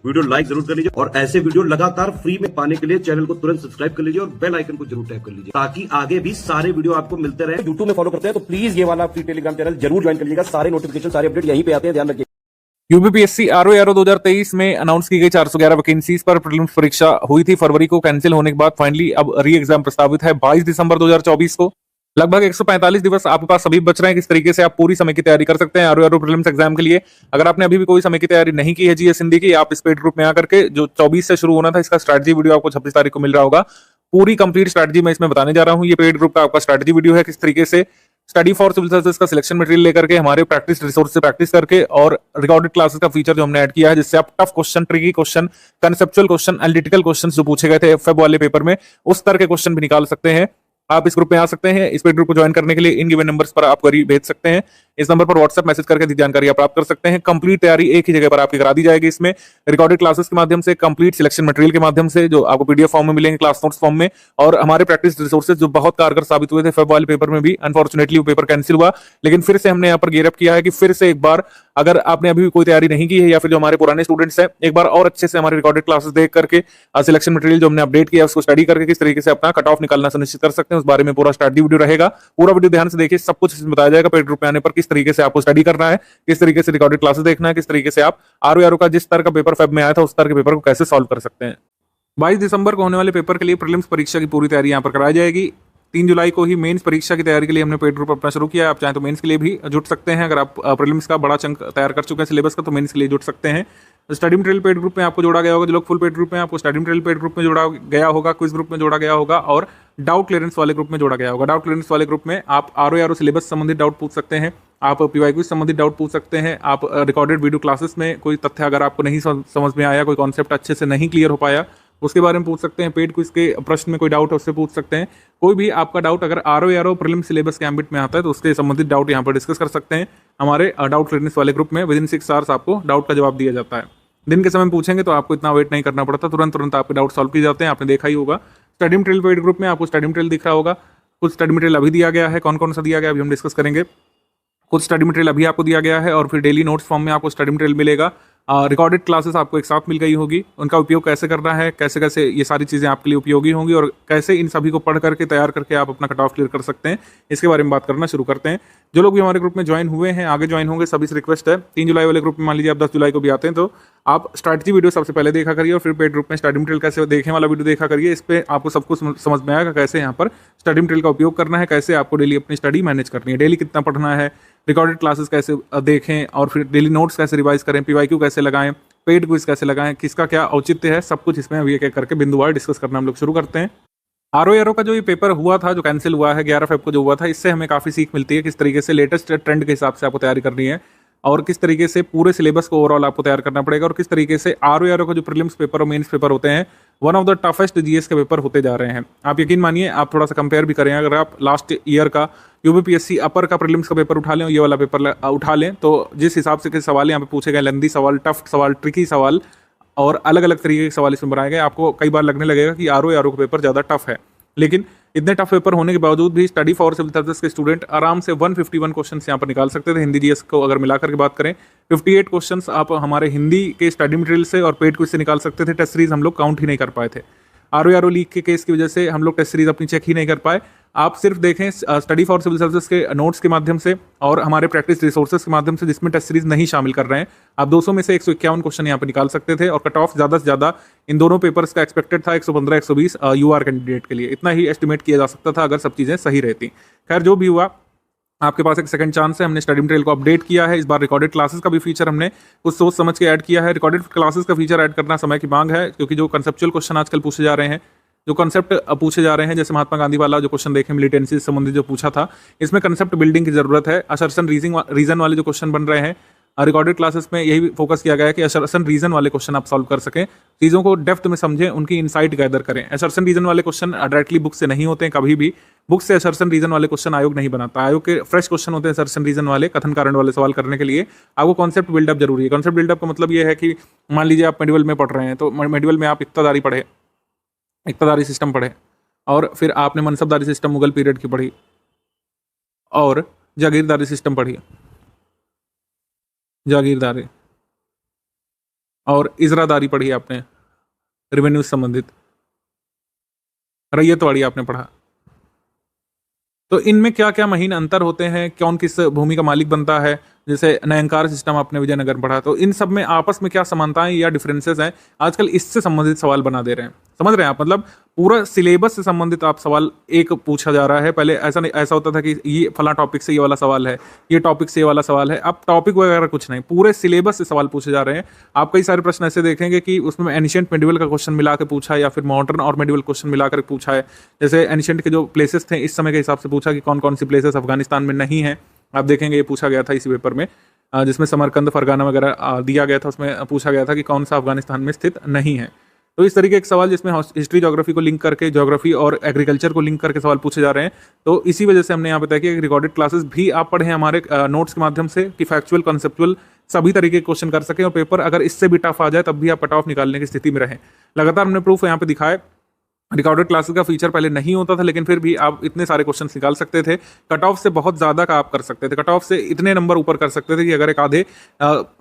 Video like जरूर कर लीजिए और ऐसे वीडियो लगातार फ्री में पाने के लिए चैनल को तुरंत सब्सक्राइब कर लीजिए और बेल आइकन को जरूर टैप कर लीजिए ताकि आगे भी सारे वीडियो आपको मिलते रहे। यूट्यूब में फॉलो करते हैं तो प्लीज ये वाला फ्री टेलीग्राम चैनल जरूर ज्वाइन कर लीजिएगा। सारे नोटिफिकेशन सारे अपडेट यहीं पे आते हैं, ध्यान रखिए। यूपीपीएससी आरओ 2023 में अनाउंस की गई 411 वैकेंसीज पर प्रीलिम्स परीक्षा हुई थी फरवरी को, कैंसिल होने के बाद फाइनली अब री एग्जाम प्रस्तावित है 22 दिसंबर 2024 को। लगभग 145 दिवस आपके पास अभी बच रहे हैं। किस तरीके से आप पूरी समय की तैयारी कर सकते हैं आरओ प्रीलिम्स एग्जाम के लिए। अगर आपने अभी भी कोई समय की तैयारी नहीं की है जीएस हिंदी की, आप इस पेड ग्रुप में आकर के जो 24 से शुरू होना था इसका स्ट्रैटेजी वीडियो आपको 26 तारीख को मिल रहा होगा। पूरी कंप्लीट स्ट्रैटेजी मैं इसमें बताने जा रहा हूँ। ये पेड ग्रुप का आपका स्ट्रैटेजी वीडियो है, किस तरीके से स्टडी फॉर सिविल सर्विसेज का सिलेक्शन मटेरियल लेकर के हमारे प्रैक्टिस रिसोर्स से प्रैक्टिस करके और रिकॉर्डेड क्लासेस का फीचर जो हमने ऐड किया है, जिससे आप tough question, tricky question, conceptual question, analytical question जो पूछे गए थे फेब वाले पेपर में, उस तरह के क्वेश्चन भी निकाल सकते हैं। आप इस ग्रुप में आ सकते हैं। इस पेड ग्रुप को ज्वाइन करने के लिए इन गिवन नंबर्स पर आप क्वेरी भेज सकते हैं। इस नंबर पर व्हाट्सएप मैसेज करके दी जानकारी आप प्राप्त कर सकते हैं। कंप्लीट तैयारी एक ही जगह पर आपकी करा दी जाएगी। इसमें रिकॉर्डेड क्लासेस के माध्यम से, कंप्लीट सिलेक्शन मटेरियल के माध्यम से जो आपको पीडीएफ फॉर्म में मिलेंगे, क्लास नोट्स फॉर्म में, और हमारे प्रैक्टिस रिसोर्सेज जो बहुत कारगर साबित हुए थे फेब वाले पेपर में भी। अनफॉर्चुनेटली वो पेपर कैंसिल हुआ, लेकिन फिर से हमने यहाँ पर गियर अप किया है कि फिर से एक बार अगर आपने अभी भी कोई तैयारी नहीं की है या फिर जो हमारे पुराने स्टूडेंट्स हैं, एक बार और अच्छे से हमारे रिकॉर्डेड क्लासेस देख करके सिलेक्शन मटेरियल जो हमने अपडेट किया उसको स्टडी करके किस तरीके से अपना कट ऑफ निकालना सुनिश्चित कर सकते हैं, उस बारे में पूरा स्टडी वीडियो रहेगा। पूरा वीडियो ध्यान से देखिए, सब कुछ इसमें बताया जाएगा पेड ग्रुप में आने पर, किस तरीके से आपको स्टडी करना है, किस तरीके से रिकॉर्डेड क्लासेस देखना है, किस तरीके से आप आरओ का जिस तरह का पेपर फेब में आया था उस तरह के पेपर को कैसे सॉल्व कर सकते हैं। 22 दिसंबर को होने वाले पेपर के लिए प्रीलिम्स परीक्षा की पूरी तैयारी यहाँ पर कराई जाएगी। 3 जुलाई को ही मेंस परीक्षा की तैयारी के लिए हमने पेड ग्रुप अपना शुरू किया है। आप चाहें तो मेंस के लिए भी जुट सकते हैं। अगर आप प्रीलिम्स का बड़ा चंक तैयार कर चुके हैं सिलेबस का, तो मेंस के लिए जुट सकते हैं। स्टडी मटेरियल पेड ग्रुप में आपको जोड़ा गया होगा। जो लोग फुल पेड ग्रुप में, आपको स्टडी मटेरियल पेड ग्रुप में जोड़ा गया होगा, क्विज ग्रुप में जोड़ा गया होगा और डाउट क्लियरेंस वाले ग्रुप में जोड़ा गया होगा। डाउट क्लियरेंस वाले ग्रुप में आप आरओ सिलेबस संबंधित डाउट पूछ सकते हैं, आप पीवाईक्यू संबंधित डाउट पूछ सकते हैं, आप रिकॉर्डेड वीडियो क्लासेस में कोई तथ्य अगर आपको नहीं समझ में आया, कोई कॉन्सेप्ट अच्छे से नहीं क्लियर हो पाया, उसके बारे में पूछ सकते हैं। पेड क्विज के प्रश्न में कोई डाउट है उससे पूछ सकते हैं। कोई भी आपका डाउट अगर आरओ प्रीलिम सिलेबस के एम्बिट में आता है तो उसके संबंधित डाउट यहाँ पर डिस्कस कर सकते हैं। हमारे डाउट क्लियरेंस वाले ग्रुप में विदिन 6 आवर्स आपको डाउट का जवाब दिया जाता है। दिन के समय पूछेंगे तो आपको इतना वेट नहीं करना पड़ता, तुरंत आपके डाउट सॉल्व किए जाते हैं। आपने देखा ही होगा स्टडी मटेरियल पेड ग्रुप में आपको स्टडी मटेरियल दिख रहा होगा। कुछ स्टडी मटेरियल अभी दिया गया है, कौन कौन सा दिया गया अभी हम डिस्कस करेंगे। कुछ स्टडी मटेरियल अभी आपको दिया गया है और फिर डेली नोट्स फॉर्म में आपको स्टडी मटेरियल मिलेगा। रिकॉर्डेड क्लासेस आपको एक साथ मिल गई होगी, उनका उपयोग कैसे करना है, कैसे कैसे ये सारी चीज़ें आपके लिए उपयोगी होंगी और कैसे इन सभी को पढ़ करके तैयार करके आप अपना कट ऑफ क्लियर कर सकते हैं, इसके बारे में बात करना शुरू करते हैं। जो लोग भी हमारे ग्रुप में ज्वाइन हुए हैं, आगे ज्वाइन होंगे, सभी से रिक्वेस्ट है 3 जुलाई वाले ग्रुप में मान लीजिए आप 10 जुलाई को भी आते हैं तो आप स्ट्रैटेजी वीडियो सबसे पहले देखा करिए और फिर पेड ग्रुप में स्टडी मटेरियल कैसे देखने वाला वीडियो देखा करिए। इस पर आपको सब कुछ समझ में आएगा कैसे यहाँ पर स्टडी मटेरियल का उपयोग करना है, कैसे आपको डेली अपनी स्टडी मैनेज करनी है, डेली कितना पढ़ना है, रिकॉर्डेड क्लासेस कैसे देखें और फिर डेली नोट्स कैसे रिवाइज करें, पीवाईक्यू कैसे लगाएं, पेड क्विज कैसे लगाएं, किसका क्या औचित्य है, सब कुछ इसमें अभी एक करके बिंदुवार डिस्कस करना हम लोग शुरू करते हैं। आरओ का जो ये पेपर हुआ था, जो कैंसिल हुआ है 11 फेब को जो हुआ था, इससे हमें काफ़ी सीख मिलती है किस तरीके से लेटेस्ट ट्रेंड के हिसाब से आपको तैयारी करनी है और किस तरीके से पूरे सिलेबस को ओवरऑल आपको तैयार करना पड़ेगा और किस तरीके से आरओ का जो प्रीलिम्स पेपर और मेंस पेपर होते हैं, one of the toughest GS के पेपर होते जा रहे हैं। आप यकीन मानिए, आप थोड़ा सा कंपेयर भी करें, अगर आप लास्ट ईयर का यूपीपीएससी अपर का प्रीलिम्स का पेपर उठा लें और ये वाला पेपर उठा लें, तो जिस हिसाब से सवाल यहाँ पे पूछे गए, लेंदी सवाल, टफ सवाल, ट्रिकी सवाल और अलग अलग तरीके के सवाल इसमें बनाए गए, आपको कई बार लगने लगेगा कि आरओ का पेपर ज़्यादा टफ है। लेकिन इतने टफ पेपर होने के बावजूद भी स्टडी फॉर सिविल सर्विसेज के स्टूडेंट आराम से 151 क्वेश्चन यहाँ पर निकाल सकते थे। हिंदी जीएस को अगर मिलाकर के बात करें, 58 क्वेश्चंस आप हमारे हिंदी के स्टडी मटेरियल से और पेड क्विज से निकाल सकते थे। टेस्ट सीरीज हम लोग काउंट ही नहीं कर पाए थे। आरओ लीक के केस की वजह से हम लोग टेस्ट सीरीज अपनी चेक ही नहीं कर पाए। आप सिर्फ देखें स्टडी फॉर सिविल सर्विसेज के नोट्स के माध्यम से और हमारे प्रैक्टिस रिसोर्सेज के माध्यम से, जिसमें टेस्ट सीरीज नहीं शामिल कर रहे हैं, आप 200 में से 151 क्वेश्चन यहाँ पर निकाल सकते थे और कट ऑफ ज़्यादा से ज़्यादा इन दोनों पेपर्स का एक्सपेक्टेड था 115-120 यूआर कैंडिडेट के लिए। इतना ही एस्टिमेट किया जा सकता था अगर सब चीज़ें सही रहती। खैर, जो भी हुआ, आपके पास एक सेकंड चांस है। हमने स्टडी मटेरियल को अपडेट किया है। इस बार रिकॉर्डेड क्लासेस का भी फीचर हमने कुछ सोच समझ के ऐड किया है। रिकॉर्डेड क्लासेस का फीचर ऐड करना समय की मांग है, क्योंकि जो कंसेप्चुअल क्वेश्चन आजकल पूछे जा रहे हैं, जो कंसेप्ट पूछे जा रहे हैं, जैसे महात्मा गांधी वाला जो क्वेश्चन देखें मिलिटेंसी से संबंधित जो पूछा था, इसमें कंसेप्ट बिल्डिंग की जरूरत है। असर्शन रीजन वाले जो क्वेश्चन बन रहे हैं रिकॉर्डेड क्लासेस में, यही फोकस किया गया है कि असर्शन रीजन वाले क्वेश्चन आप सॉल्व कर सकें, चीज़ों को डेप्थ में समझें, उनकी इनसाइट गैदर करें। असर्शन रीजन वाले क्वेश्चन डायरेक्टली बुक से नहीं होते हैं, कभी भी बुक से असर्शन रीजन वाले क्वेश्चन आयोग नहीं बनाता। आयोग के फ्रेश क्वेश्चन होते हैं असर्शन रीजन वाले, कथन कारण वाले सवाल करने के लिए आपको कॉन्सेप्ट बिल्डअप जरूरी है। कॉन्सेप्ट बिल्डअप का मतलब ये है कि मान लीजिए आप मेडिवल में पढ़ रहे हैं, तो मेडिवल में आप इक्तादारी पढ़े, इक्तादारी सिस्टम पढ़े और फिर आपने मनसबदारी सिस्टम मुगल पीरियड की पढ़ी और जागीरदारी सिस्टम पढ़ी, जागीरदारी और इजरादारी पढ़ी आपने, रेवेन्यू से संबंधित, रैयतवाड़ी आपने पढ़ा। तो इनमें क्या क्या महीन अंतर होते हैं, कौन किस भूमि का मालिक बनता है, जैसे नयनकार सिस्टम आपने विजयनगर में पढ़ा, तो इन सब में आपस में क्या समानताएं या डिफरेंसेस हैं, आजकल इससे संबंधित सवाल बना दे रहे हैं। समझ रहे हैं आप, मतलब पूरा सिलेबस से संबंधित आप सवाल एक पूछा जा रहा है। पहले ऐसा नहीं, ऐसा होता था कि ये फला टॉपिक से ये वाला सवाल है, ये टॉपिक से ये वाला सवाल है। अब टॉपिक वगैरह कुछ नहीं, पूरे सिलेबस से सवाल पूछे जा रहे हैं। आप कई सारे प्रश्न ऐसे देखेंगे कि उसमें एंशिएंट मेडिवल का क्वेश्चन मिला के पूछा है, या फिर मॉडर्न और मेडिवल क्वेश्चन मिलाकर पूछा है। जैसे एंशिएंट के जो प्लेसेस थे इस समय के हिसाब से पूछा कि कौन कौन सी प्लेसेस अफगानिस्तान में नहीं है। आप देखेंगे ये पूछा गया था इसी पेपर में, जिसमें समरकंद, फरगाना वगैरह दिया गया था, उसमें पूछा गया था कि कौन सा अफगानिस्तान में स्थित नहीं है। तो इस तरीके के सवाल जिसमें हिस्ट्री ज्योग्राफी को लिंक करके, ज्योग्राफी और एग्रीकल्चर को लिंक करके सवाल पूछे जा रहे हैं। तो इसी वजह से हमने यहाँ बताया कि रिकॉर्डेड क्लासेस भी आप पढ़ें हमारे नोट्स के माध्यम से, कि फैक्चुअल, कॉन्सेप्चुअल सभी तरीके के क्वेश्चन कर सकें, और पेपर अगर इससे भी टफ आ जाए तब भी आप कट ऑफ निकालने की स्थिति में रहें। लगातार हमने प्रूफ यहाँ पे दिखाया। रिकॉर्डेड क्लासेस का फीचर पहले नहीं होता था, लेकिन फिर भी आप इतने सारे क्वेश्चन निकाल सकते थे। कट ऑफ से बहुत ज़्यादा का आप कर सकते थे, कट ऑफ से इतने नंबर ऊपर कर सकते थे कि अगर एक आधे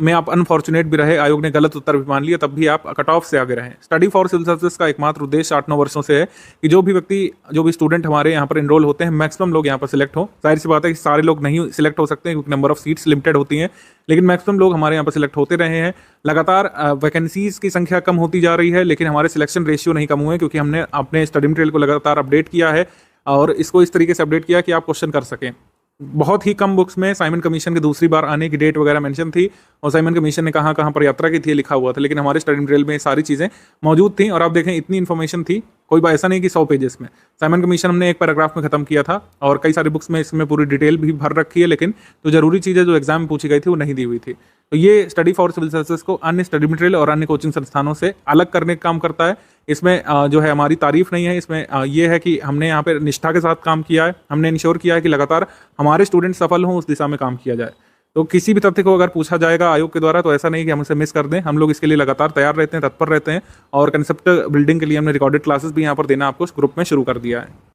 में आप अनफॉर्चुनेट भी रहे, आयोग ने गलत उत्तर भी मान लिया, तब भी आप कट ऑफ से आगे रहें। स्टडी फॉर सिविल सर्विसेज का एकमात्र उद्देश्य 8-9 वर्षों से है कि जो भी व्यक्ति, जो भी स्टूडेंट हमारे यहाँ पर एनरोल होते हैं, मैक्सिमम लोग यहाँ पर सिलेक्ट हो। जाहिर सी बात है कि सारे लोग नहीं सिलेक्ट हो सकते हैं, क्योंकि नंबर ऑफ सीट्स लिमिटेड होती हैं, लेकिन मैक्सिमम लोग हमारे यहाँ पर सिलेक्ट होते रहे हैं। लगातार वैकेंसीज की संख्या कम होती जा रही है, लेकिन हमारे सिलेक्शन रेशियो नहीं कम हुए, क्योंकि हमने अपने स्टडी मटेरियल को लगातार अपडेट किया है, और इसको इस तरीके से अपडेट किया कि आप क्वेश्चन कर सकें। बहुत ही कम बुक्स में साइमन कमीशन की दूसरी बार आने की डेट वगैरह मेंशन थी, और साइमन कमीशन ने कहाँ कहाँ पर यात्रा की थी लिखा हुआ था, लेकिन हमारे स्टडी मटेरियल में सारी चीज़ें मौजूद थी। और आप देखें इतनी इन्फॉर्मेशन थी, कोई बात ऐसा नहीं कि 100 पेजेस में। साइमन कमीशन हमने एक पैराग्राफ में खत्म किया था, और कई सारी बुक्स में इसमें पूरी डिटेल भी भर रखी है, लेकिन तो जरूरी चीज़ें जो एग्जाम में पूछी गई थी वो नहीं दी हुई थी। तो ये स्टडी फॉर सिविल सर्विसेज को अन्य स्टडी मटेरियल और अन्य कोचिंग संस्थानों से अलग करने का काम करता है। इसमें जो है हमारी तारीफ नहीं है, इसमें ये है कि हमने यहाँ पे निष्ठा के साथ काम किया है। हमने इंश्योर किया है कि लगातार हमारे स्टूडेंट सफल हों, उस दिशा में काम किया जाए। तो किसी भी तथ्य को अगर पूछा जाएगा आयोग के द्वारा, तो ऐसा नहीं कि हम उसे मिस कर दें। हम लोग इसके लिए लगातार तैयार रहते हैं, तत्पर रहते हैं, और कंसेप्ट बिल्डिंग के लिए हमने रिकॉर्डेड क्लासेस भी यहाँ पर देना आपको ग्रुप में शुरू कर दिया है।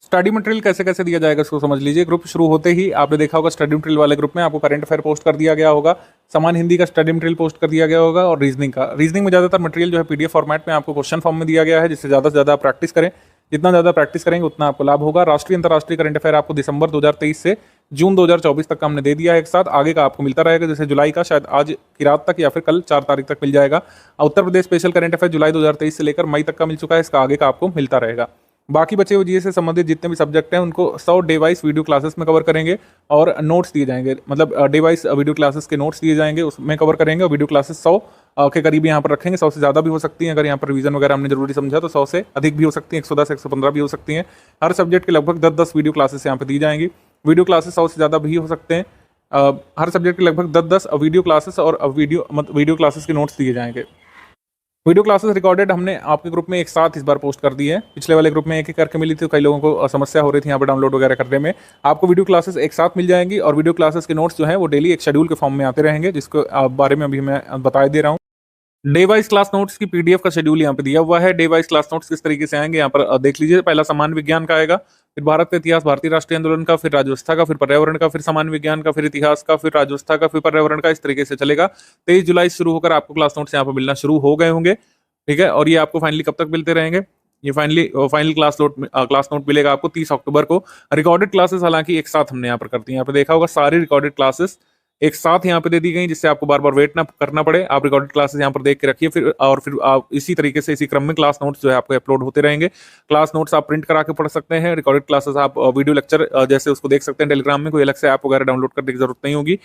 स्टडी मटेरियल कैसे कैसे दिया जाएगा इसको समझ लीजिए। ग्रुप शुरू होते ही आपने देखा होगा, स्टडी मटेरियल वाले ग्रुप में आपको करंट अफेयर पोस्ट कर दिया गया होगा, समान हिंदी का स्टडी मटेरियल पोस्ट कर दिया गया होगा, और रीजनिंग का। रीजनिंग में ज़्यादातर मटेरियल जो है पीडीएफ फॉर्मेट में आपको क्वेश्चन फॉर्म में दिया गया है, जिससे ज़्यादा से ज़्यादा प्रैक्टिस करें। जितना ज़्यादा प्रैक्टिस करेंगे उतना आपको लाभ होगा। राष्ट्रीय अंतर्राष्ट्रीय करंट अफेयर आपको दिसंबर 2023 से जून 2024 तक का हमने दे दिया है एक साथ। आगे का आपको मिलता रहेगा, जैसे जुलाई का शायद आज की रात तक या फिर कल 4 तारीख तक मिल जाएगा। Uttar Pradesh special current affair जुलाई 2023 से लेकर मई तक का मिल चुका है, इसका आगे का आपको मिलता रहेगा। बाकी बचे हुए जीएस से संबंधित जितने भी सब्जेक्ट हैं उनको 100 डे वाइज वीडियो क्लासेस में कवर करेंगे, और नोट्स दिए जाएंगे, मतलब डे वाइज वीडियो क्लासेस के नोट्स दिए जाएंगे, उसमें कवर करेंगे। और वीडियो क्लासेस 100 के करीब यहाँ पर रखेंगे, 100 से ज़्यादा भी हो सकती हैं। अगर यहाँ पर रिवीजन वगैरह हमने जरूरी समझा तो 100 से अधिक भी हो सकती हैं, 110, 115 भी हो सकती हैं। हर सब्जेक्ट के लगभग 10-10 वीडियो क्लासेस यहाँ पर दी जाएंगी। वीडियो क्लासेस 100 से ज़्यादा भी हो सकते हैं। हर सब्जेक्ट के लगभग 10-10 वीडियो क्लासेस और वीडियो क्लासेस के नोट्स दिए जाएंगे। वीडियो क्लासेस रिकॉर्डेड हमने आपके ग्रुप में एक साथ इस बार पोस्ट कर दी है। पिछले वाले ग्रुप में एक एक करके मिली थी, कई लोगों को समस्या हो रही थी यहाँ पर डाउनलोड वगैरह करने में। आपको वीडियो क्लासेस एक साथ मिल जाएंगी, और वीडियो क्लासेस के नोट्स जो है वो डेली एक शेड्यूल के फॉर्म में आते रहेंगे, जिसको बारे में अभी मैं बता दे रहा हूँ। डे वाइज क्लास नोट्स की पीडीएफ का शेड्यूल यहाँ पे दिया हुआ है। डे वाइज क्लास नोट्स किस तरीके से आएंगे यहाँ पर देख लीजिए। पहला सामान्य विज्ञान का आएगा, फिर भारत का इतिहास, भारतीय राष्ट्रीय आंदोलन का, फिर राज्यव्यवस्था का, फिर पर्यावरण का, फिर सामान्य विज्ञान का, फिर इतिहास का, फिर राज्यव्यवस्था का, फिर पर्यावरण का। इस तरीके से चलेगा। 23 जुलाई से शुरू होकर आपको क्लास नोट्स यहाँ पर मिलना शुरू हो गए होंगे, ठीक है। और ये आपको फाइनली कब तक मिलते रहेंगे? ये फाइनल क्लास नोट मिलेगा आपको 30 अक्टूबर को। रिकॉर्डेड क्लासेस हालांकि एक साथ हमने यहाँ पर कर दी है। यहाँ पे देखा होगा सारी रिकॉर्डेड क्लासेस एक साथ यहाँ पे दे दी गई, जिससे आपको बार बार वेट ना करना पड़े। आप रिकॉर्डेड क्लासेस यहाँ पर देख के रखिए, फिर आप इसी तरीके से इसी क्रम में क्लास नोट्स जो है आपको अपलोड होते रहेंगे। क्लास नोट्स आप प्रिंट करा के पढ़ सकते हैं। रिकॉर्डेड क्लासेस आप वीडियो लेक्चर जैसे उसको देख सकते हैं टेलीग्राम में। कोई अलग से ऐप वगैरह डाउनलोड करने की जरूरत नहीं होगी।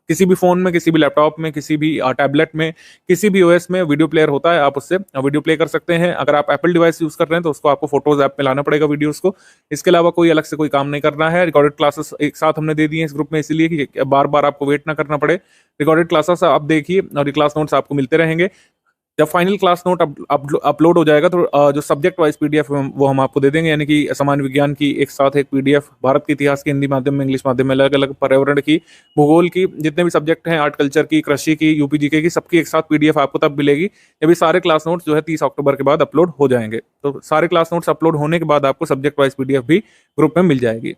किसी भी फोन में, किसी भी लैपटॉप में, किसी भी टैबलेट में, किसी भी ओएस में वीडियो प्लेयर होता है, आप उससे वीडियो प्ले कर सकते हैं। अगर आप एप्पल डिवाइस यूज कर रहे हैं तो उसको आपको फोटोज ऐप में लाना पड़ेगा वीडियोस को। इसके अलावा कोई अलग से कोई काम नहीं करना है। रिकॉर्डेड क्लासेस एक साथ हमने दे दी है इस ग्रुप में, इसलिए कि बार बार आपको वेट ना करना पड़े। रिकॉर्डेड क्लासेस आप देखिए और ये क्लास नोट्स आपको मिलते रहेंगे। जब फाइनल क्लास नोट अपलोड हो जाएगा तो जो सब्जेक्ट वाइज पीडीएफ वो हम आपको दे देंगे, यानी कि सामान्य विज्ञान की एक साथ एक पीडीएफ, भारत के इतिहास की हिंदी माध्यम में, इंग्लिश माध्यम में, अलग अलग पर्यावरण की, भूगोल की, जितने भी सब्जेक्ट हैं, आर्ट कल्चर की, कृषि की, यूपीजीके की, सबकी एक साथ पीडीएफ आपको तब मिलेगी जब ये सारे क्लास नोट्स जो है 30 अक्टूबर के बाद अपलोड हो जाएंगे। तो सारे क्लास नोट्स अपलोड होने के बाद आपको सब्जेक्ट वाइज पीडीएफ भी ग्रुप में मिल जाएगी।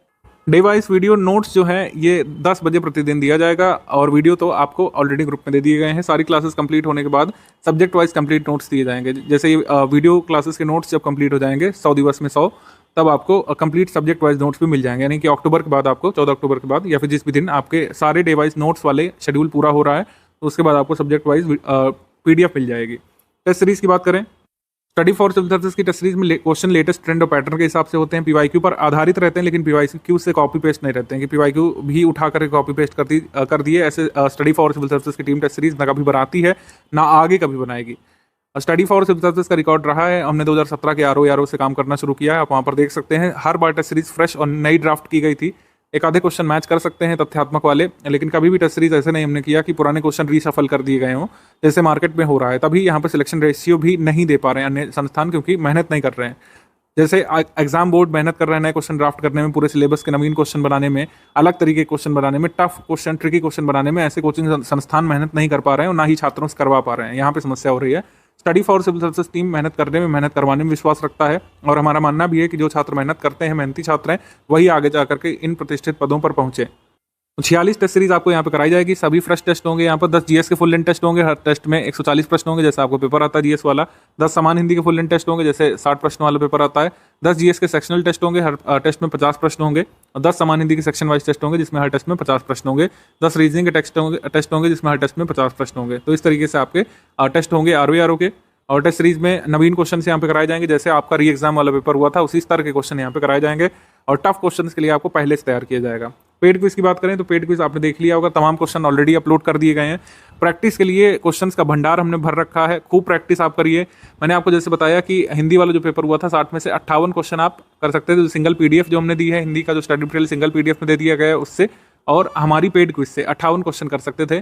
डे वाइज वीडियो नोट्स जो है ये 10 बजे प्रतिदिन दिया जाएगा और वीडियो तो आपको ऑलरेडी ग्रुप में दे दिए गए हैं। सारी क्लासेस कंप्लीट होने के बाद सब्जेक्ट वाइज कंप्लीट नोट्स दिए जाएंगे। जैसे ये वीडियो क्लासेस के नोट्स जब कंप्लीट हो जाएंगे 100 दिवस में 100, तब आपको कंप्लीट सब्जेक्ट वाइज नोट्स भी मिल जाएंगे। यानी कि अक्टूबर के बाद आपको 14 अक्टूबर के बाद या फिर जिस भी दिन आपके सारे डे वाइज नोट्स वाले शेड्यूल पूरा हो रहा है तो उसके बाद आपको सब्जेक्ट वाइज PDF मिल जाएगी। टेस्ट सीरीज की बात करें, स्टडी फॉर सिविल सर्विसेज की टेस्ट सीरीज में क्वेश्चन लेटेस्ट ट्रेंड और पैटर्न के हिसाब से होते हैं, PYQ पर आधारित रहते हैं, लेकिन PYQ से कॉपी पेस्ट नहीं रहते हैं कि PYQ भी उठा करके कॉपी पेस्ट कर दिए। ऐसे स्टडी फॉर सिविल सर्विसेज की टीम टेस्ट सीरीज ना कभी बनाती है ना आगे कभी बनाएगी। स्टडी फॉर सिविल सर्विसेज का रिकॉर्ड रहा है, हमने 2017 के RO से काम करना शुरू किया है। आप वहाँ पर देख सकते हैं हर बार टेस्ट सीरीज फ्रेश और नई ड्राफ्ट की गई थी। एक आधे क्वेश्चन मैच कर सकते हैं तथ्यात्मक वाले, लेकिन कभी भी टेस्ट सीरीज ऐसे नहीं हमने किया कि पुराने क्वेश्चन रीशफल कर दिए गए हों जैसे मार्केट में हो रहा है। तभी यहाँ पर सिलेक्शन रेशियो भी नहीं दे पा रहे हैं अन्य संस्थान, क्योंकि मेहनत नहीं कर रहे हैं। जैसे एग्जाम बोर्ड मेहनत कर रहे हैं नए क्वेश्चन ड्राफ्ट करने में, पूरे सिलेबस के नवीन क्वेश्चन बनाने में, अलग तरीके के क्वेश्चन बनाने में, टफ क्वेश्चन ट्रिकी क्वेश्चन बनाने में, ऐसे कोचिंग संस्थान मेहनत नहीं कर पा रहे हैं और ना ही छात्रों से करवा पा रहे हैं। यहाँ पे समस्या हो रही है। Study for civil services team मेहनत करने में, मेहनत करवाने में विश्वास रखता है और हमारा मानना भी है कि जो छात्र मेहनत करते हैं, मेहनती छात्र हैं, वही आगे जाकर के इन प्रतिष्ठित पदों पर पहुंचे। 46 टेस्ट सीरीज आपको यहाँ पे कराई जाएगी। सभी फ्रेश टेस्ट होंगे। यहाँ पर 10 GS के फुल लेंथ टेस्ट होंगे। हर टेस्ट में 140 प्रश्न होंगे जैसे आपको पेपर आता है GS वाला। 10 समान हिंदी के फुल लेंथ टेस्ट होंगे जैसे 60 प्रश्न वाला पेपर आता है। 10 GS के सेक्शनल टेस्ट होंगे, हर टेस्ट में 50 प्रश्न होंगे। और 10 समान हिंदी के सेक्शन वाइज टेस्ट होंगे जिसमें हर टेस्ट में 50 प्रश्न होंगे। 10 रीजनिंग के टेस्ट होंगे जिसमें हर टेस्ट में 50 प्रश्न होंगे। तो इस तरीके से आपके टेस्ट होंगे RO के। और टेस्ट सीरीज में नवीन क्वेश्चन यहाँ पे कराए जाएंगे, जैसे आपका री एग्जाम वाला पेपर हुआ था उसी स्तर के क्वेश्चन यहाँ पे कराए जाएंगे। और टफ क्वेश्चंस के लिए आपको पहले से तैयार किया जाएगा। पेड क्विज की बात करें तो पेड क्विज आपने देख लिया होगा, तमाम क्वेश्चन ऑलरेडी अपलोड कर दिए गए हैं। प्रैक्टिस के लिए क्वेश्चंस का भंडार हमने भर रखा है, खूब प्रैक्टिस आप करिए। मैंने आपको जैसे बताया कि हिंदी वाला जो पेपर हुआ था 60 में से 58 क्वेश्चन आप कर सकते थे। सिंगल PDF जो हमने दी है हिंदी का, जो स्टडी मटेरियल सिंगल PDF में दे दिया गया है उससे, और हमारी पेड क्विज से 58 क्वेश्चन कर सकते थे।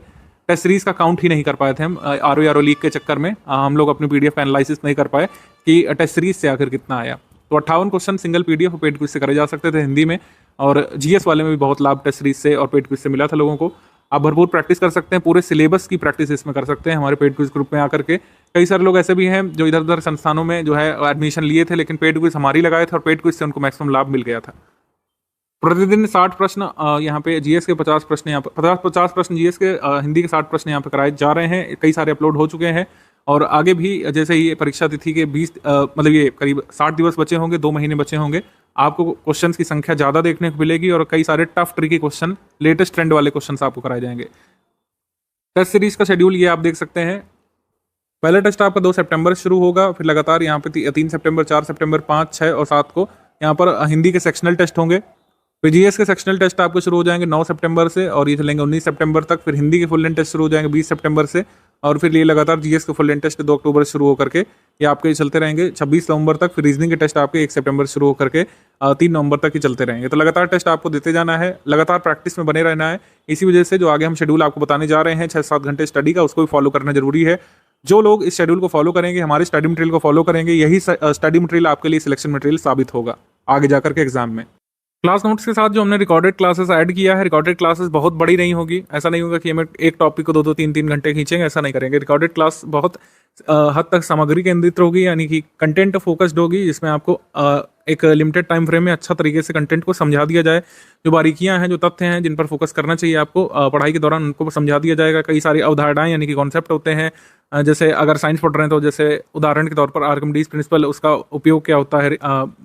टेस्ट सीरीज का काउंट ही नहीं कर पाए थे हम RO लीग के चक्कर में। हम लोग अपनी PDF का एनालिसिस नहीं कर पाए कि टेस्ट सीरीज से आखिर कितना आया। तो 58 क्वेश्चन सिंगल PDF और पेड क्विज से करे जा सकते थे हिंदी में। और GS वाले में भी बहुत लाभ टेस्ट सीरीज से और पेड क्विज से मिला था लोगों को। आप भरपूर प्रैक्टिस कर सकते हैं, पूरे सिलेबस की प्रैक्टिस इसमें कर सकते हैं हमारे पेड क्विज ग्रुप में आकर के। कई सारे लोग ऐसे भी हैं जो इधर उधर संस्थानों में जो है एडमिशन लिए थे, लेकिन पेड क्विज हमारी लगाए थे और पेड क्विज से उनको मैक्सिमम लाभ मिल गया था। प्रतिदिन 60 प्रश्न यहाँ पे GS के 50 प्रश्न यहाँ पे 50 प्रश्न GS के हिंदी के 60 प्रश्न यहाँ पे कराए जा रहे हैं। कई सारे अपलोड हो चुके हैं और आगे भी जैसे ही परीक्षा तिथि के 20 मतलब ये करीब 60 दिवस बचे होंगे, 2 महीने बचे होंगे, आपको क्वेश्चंस की संख्या ज़्यादा देखने को मिलेगी और कई सारे tough tricky question, latest trend वाले क्वेश्चंस आपको कराए जाएंगे। टेस्ट सीरीज का शेड्यूल ये आप देख सकते हैं। पहला टेस्ट आपका 2 सितंबर से शुरू होगा, फिर लगातार यहाँ पे 3 सितंबर, 4 सितंबर, 5, 6 और 7 को यहाँ पर हिंदी के सेक्शनल टेस्ट होंगे। फिर GS के सेक्शनल टेस्ट आपको शुरू हो जाएंगे 9 सितंबर से और ये चलेंगे 19 सितंबर तक। फिर हिंदी के फुल लेंथ टेस्ट शुरू हो जाएंगे 20 सितंबर से और फिर ये लगातार GS के फुल लेंथ टेस्ट 2 अक्टूबर से शुरू होकर के ये आपके चलते रहेंगे 26 नवंबर तक। फिर रीजनिंग के टेस्ट आपके 1 सितंबर से शुरू होकर के 3 नवंबर तक ही चलते रहेंगे। तो लगातार टेस्ट आपको देते जाना है, लगातार प्रैक्टिस में बने रहना है। इसी वजह से जो आगे हम शेड्यूल आपको बताने जा रहे हैं 6-7 घंटे स्टडी का, उसको भी फॉलो करना जरूरी है। जो लोग इस शेड्यूल को फॉलो करेंगे, हमारे स्टडी मटेरियल को फॉलो करेंगे, यही स्टडी मटेरियल आपके लिए सिलेक्शन मटेरियल साबित होगा आगे जाकर के एग्जाम में। क्लास नोट्स के साथ जो हमने रिकॉर्डेड क्लासेस ऐड किया है, रिकॉर्डेड क्लासेस बहुत बड़ी नहीं होगी। ऐसा नहीं होगा कि हमें एक टॉपिक को 2-2, 3-3 घंटे खींचेंगे, ऐसा नहीं करेंगे। रिकॉर्डेड क्लास बहुत हद तक सामग्री केंद्रित होगी, यानी कि कंटेंट फोकस्ड होगी, जिसमें आपको एक लिमिटेड टाइम फ्रेम में अच्छा तरीके से कंटेंट को समझा दिया जाए। जो बारीकियां हैं, जो तथ्य हैं, जिन पर फोकस करना चाहिए आपको पढ़ाई के दौरान, उनको समझा दिया जाएगा। कई सारी अवधारणाएं यानी कि कॉन्सेप्ट होते हैं, जैसे अगर साइंस पढ़ रहे हैं तो जैसे उदाहरण के तौर पर आर्किमिडीज प्रिंसिपल, उसका उपयोग क्या होता है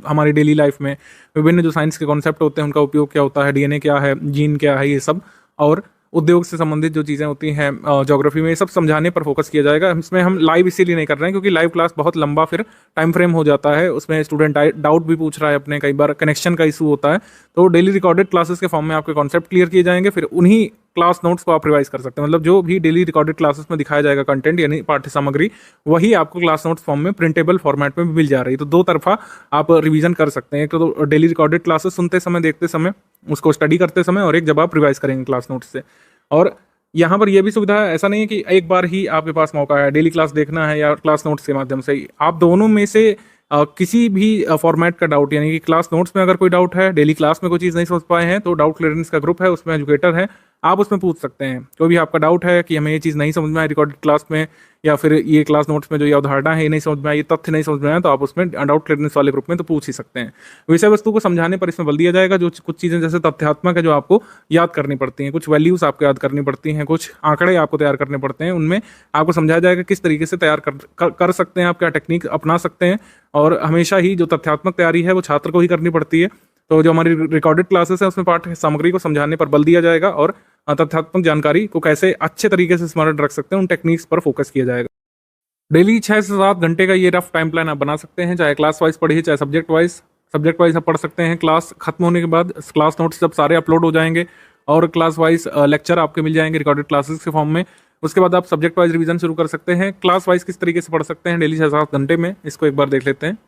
हमारी डेली लाइफ में। विभिन्न जो साइंस के कॉन्सेप्ट होते हैं उनका उपयोग क्या होता है, DNA क्या है, जीन क्या है, ये सब। और उद्योग से संबंधित जो चीज़ें होती हैं ज्योग्राफी में, ये सब समझाने पर फोकस किया जाएगा। इसमें हम लाइव इसीलिए नहीं कर रहे हैं क्योंकि लाइव क्लास बहुत लंबा फिर टाइम फ्रेम हो जाता है, उसमें स्टूडेंट डाउट भी पूछ रहा है अपने, कई बार कनेक्शन का इशू होता है। तो डेली रिकॉर्डेड क्लासेस के फॉर्म में आपके कॉन्सेप्ट क्लियर किए जाएंगे, फिर उन्हीं क्लास नोट्स को आप रिवाइज कर सकते हैं। मतलब जो भी डेली रिकॉर्डेड क्लासेस में दिखाया जाएगा कंटेंट यानी पाठ्य सामग्री, वही आपको क्लास नोट्स फॉर्म में प्रिंटेबल फॉर्मेट में मिल जा रही है। तो 2 तरफा आप रिवीजन कर सकते हैं, एक तो डेली रिकॉर्डेड क्लासेस सुनते समय, देखते समय, उसको स्टडी करते समय, और एक जब आप रिवाइज करेंगे क्लास नोट्स से। और यहाँ पर यह भी सुविधा है, ऐसा नहीं है कि एक बार ही आपके पास मौका है डेली क्लास देखना है या क्लास नोट्स के माध्यम से। आप दोनों में से किसी भी फॉर्मेट का डाउट, यानी कि क्लास नोट्स में अगर कोई डाउट है, डेली क्लास में कोई चीज़ नहीं समझ पाए हैं, तो डाउट क्लियरेंस का ग्रुप है, उसमें एजुकेटर है, आप उसमें पूछ सकते हैं। कोई भी आपका डाउट है कि हमें ये चीज़ नहीं समझ में आई रिकॉर्डेड क्लास में, या फिर ये क्लास नोट्स में जो ये अवधारणा है ये नहीं समझ में आई, ये तथ्य नहीं समझ में आया, तो आप उसमें डाउट क्लियरेंस वाले ग्रुप में तो पूछ ही सकते हैं। विषय वस्तु को समझाने पर इसमें बल दिया जाएगा। जो कुछ चीज़ें जैसे तथ्यात्मक है जो आपको याद करनी पड़ती हैं, कुछ वैल्यूज़ आपको याद करनी पड़ती हैं, कुछ आंकड़े आपको तैयार करने पड़ते हैं, उनमें आपको समझाया जाएगा किस तरीके से तैयार कर सकते हैं आप, क्या टेक्निक अपना सकते हैं। और हमेशा ही जो तथ्यात्मक तैयारी है वो छात्र को ही करनी पड़ती है। तो जो हमारी रिकॉर्डेड क्लासेस है उसमें पाठ्य सामग्री को समझाने पर बल दिया जाएगा और तथ्यात्मक जानकारी को कैसे अच्छे तरीके से स्मरण रख सकते हैं उन टेक्निक्स पर फोकस किया जाएगा। डेली 6 से 7 घंटे का ये रफ टाइम प्लान आप बना सकते हैं, चाहे क्लास वाइज पढ़िए चाहे सब्जेक्ट वाइज आप पढ़ सकते हैं। क्लास खत्म होने के बाद क्लास नोट्स जब सारे अपलोड हो जाएंगे और क्लास वाइज लेक्चर आपके मिल जाएंगे रिकॉर्डेड क्लासेस के फॉर्म में, उसके बाद आप सब्जेक्ट वाइज रिवीजन शुरू कर सकते हैं। क्लास वाइज किस तरीके से पढ़ सकते हैं डेली 6 से 7 घंटे में, इसको एक बार देख लेते हैं।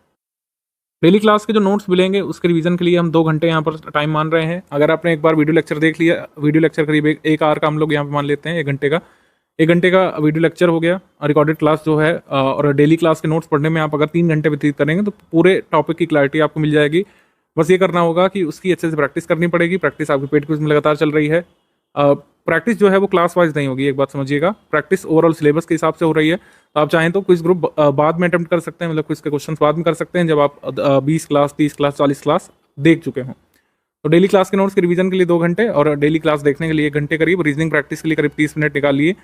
डेली क्लास के जो नोट्स मिलेंगे उसके रिवीजन के लिए हम 2 घंटे यहाँ पर टाइम मान रहे हैं। अगर आपने एक बार वीडियो लेक्चर देख लिया, वीडियो लेक्चर करीब 1 आवर का हम लोग यहाँ पे मान लेते हैं, 1 घंटे का वीडियो लेक्चर हो गया। रिकॉर्डेड क्लास जो है और डेली क्लास के नोट्स पढ़ने में आप अगर 3 घंटे व्यतीत करेंगे तो पूरे टॉपिक की क्लैरिटी आपको मिल जाएगी। बस ये करना होगा कि उसकी अच्छे से प्रैक्टिस करनी पड़ेगी। प्रैक्टिस आपकी पेड क्विज में लगातार चल रही है। प्रैक्टिस जो है वो क्लास वाइज नहीं होगी, एक बात समझिएगा। प्रैक्टिस ओवरऑल सिलेबस के हिसाब से हो रही है। तो आप चाहें तो क्विज ग्रुप बाद में अटेम्प्ट कर सकते हैं, मतलब क्विज के क्वेश्चन बाद में कर सकते हैं जब आप 20 क्लास, 30 क्लास, 40 क्लास देख चुके हों। तो डेली क्लास के नोट्स के रिवीजन के लिए 2 घंटे और डेली क्लास देखने के लिए 1 घंटे करीब, रीजनिंग प्रैक्टिस के लिए करीब 30 मिनट निकालिए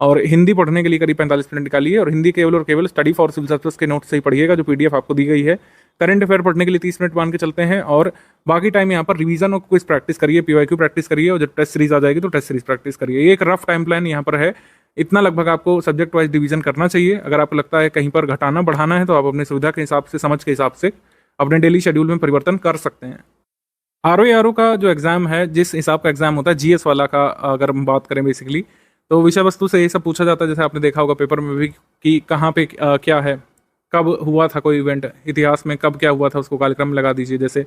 और हिंदी पढ़ने के लिए करीब 45 मिनट निकालिए। और हिंदी केवल और केवल स्टडी फॉर सिविल सर्विस के नोट्स से ही पढ़िएगा जो पीडीएफ आपको दी गई है। करंट अफेयर पढ़ने के लिए 30 मिनट मान के चलते हैं और बाकी टाइम यहाँ पर रिवीजन और क्विज प्रैक्टिस करिए, पीवाईक्यू प्रैक्टिस करिए और जब टेस्ट सीरीज आ जाएगी तो टेस्ट सीरीज प्रैक्टिस करिए। ये एक रफ टाइम प्लान यहाँ पर है। इतना लगभग आपको सब्जेक्ट वाइज डिवीजन करना चाहिए। अगर आपको लगता है कहीं पर घटाना बढ़ाना है तो आप अपनी सुविधा के हिसाब से, समझ के हिसाब से अपने डेली शेड्यूल में परिवर्तन कर सकते हैं। आरओ का जो एग्जाम है, जिस हिसाब का एग्जाम होता है जीएस वाला का, अगर हम बात करें बेसिकली तो विषय वस्तु से ये सब पूछा जाता है। जैसे आपने देखा होगा पेपर में भी कि कहाँ पे क्या है, कब हुआ था कोई इवेंट, इतिहास में कब क्या हुआ था उसको कालक्रम में लगा दीजिए। जैसे